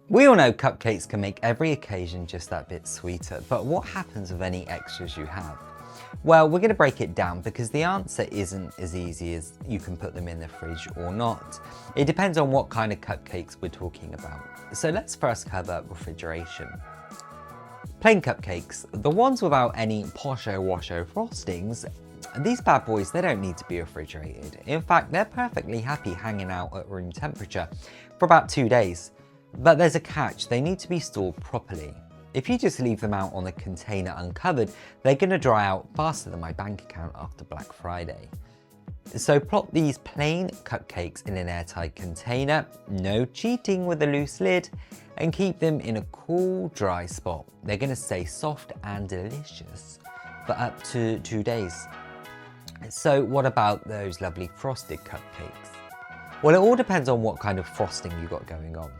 We all know cupcakes can make every occasion just that bit sweeter, but what happens with any extras you have? Well, we're going to break it down because the answer isn't as easy as you can put them in the fridge or not. It depends on what kind of cupcakes we're talking about. So let's first cover refrigeration. Plain cupcakes, the ones without any posho-washo frostings, these bad boys, they don't need to be refrigerated. In fact, they're perfectly happy hanging out at room temperature for about 2 days. But there's a catch, they need to be stored properly. If you just leave them out on a container uncovered, they're going to dry out faster than my bank account after Black Friday. So plop these plain cupcakes in an airtight container, no cheating with a loose lid, and keep them in a cool, dry spot. They're going to stay soft and delicious for up to 2 days. So what about those lovely frosted cupcakes? Well, it all depends on what kind of frosting you got going on.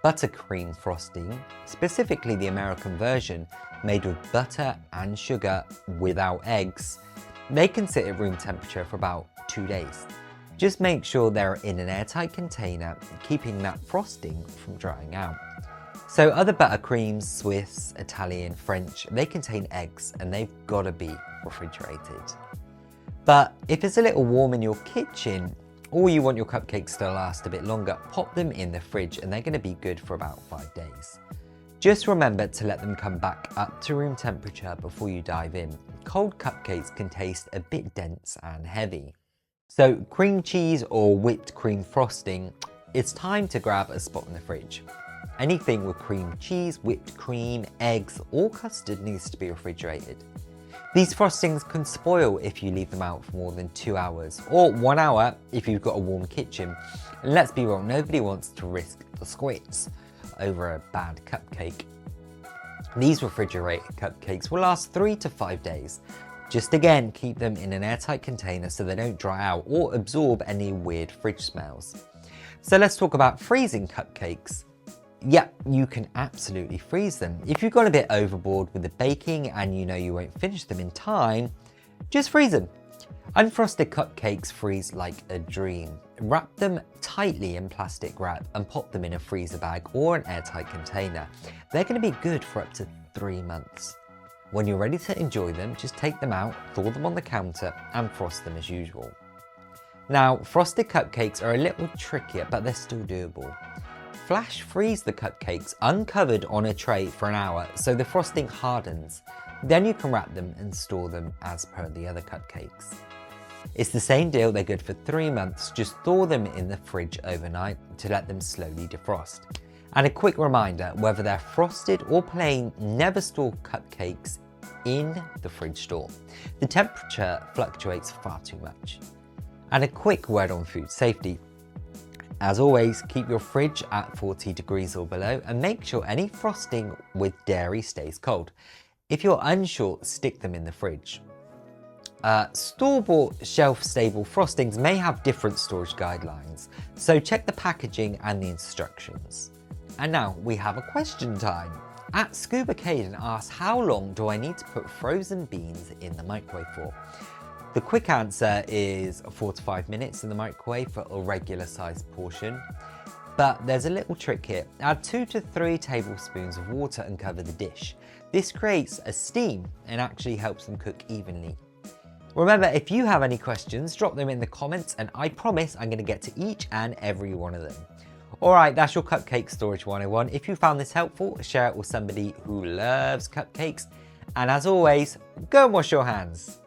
Buttercream frosting, specifically the American version, made with butter and sugar without eggs, they can sit at room temperature for about 2 days. Just make sure they're in an airtight container, keeping that frosting from drying out. So other buttercreams, Swiss, Italian, French, they contain eggs and they've got to be refrigerated. But if it's a little warm in your kitchen, or you want your cupcakes to last a bit longer, pop them in the fridge and they're going to be good for about 5 days. Just remember to let them come back up to room temperature before you dive in. Cold cupcakes can taste a bit dense and heavy. So cream cheese or whipped cream frosting, it's time to grab a spot in the fridge. Anything with cream cheese, whipped cream, eggs or custard needs to be refrigerated. These frostings can spoil if you leave them out for more than 2 hours, or 1 hour if you've got a warm kitchen. And let's be real, nobody wants to risk the squirts over a bad cupcake. These refrigerated cupcakes will last 3 to 5 days. Just again, keep them in an airtight container so they don't dry out or absorb any weird fridge smells. So let's talk about freezing cupcakes. Yeah, you can absolutely freeze them. If you've gone a bit overboard with the baking and you know you won't finish them in time, just freeze them. Unfrosted cupcakes freeze like a dream. Wrap them tightly in plastic wrap and pop them in a freezer bag or an airtight container. They're going to be good for up to 3 months. When you're ready to enjoy them, just take them out, thaw them on the counter and frost them as usual. Now, frosted cupcakes are a little trickier, but they're still doable. Flash freeze the cupcakes uncovered on a tray for an hour so the frosting hardens. Then you can wrap them and store them as per the other cupcakes. It's the same deal, they're good for 3 months, just thaw them in the fridge overnight to let them slowly defrost. And a quick reminder, whether they're frosted or plain, never store cupcakes in the fridge store. The temperature fluctuates far too much. And a quick word on food safety. As always, keep your fridge at 40 degrees or below and make sure any frosting with dairy stays cold. If you're unsure, stick them in the fridge. Store-bought shelf-stable frostings may have different storage guidelines, so check the packaging and the instructions. And now we have a question time. At Scuba Caden asks, how long do I need to put frozen beans in the microwave for? The quick answer is 4 to 5 minutes in the microwave for a regular sized portion. But there's a little trick here. Add 2 to 3 tablespoons of water and cover the dish. This creates a steam and actually helps them cook evenly. Remember, if you have any questions, drop them in the comments and I promise I'm going to get to each and every one of them. Alright, that's your Cupcake Storage 101. If you found this helpful, share it with somebody who loves cupcakes. And as always, go and wash your hands.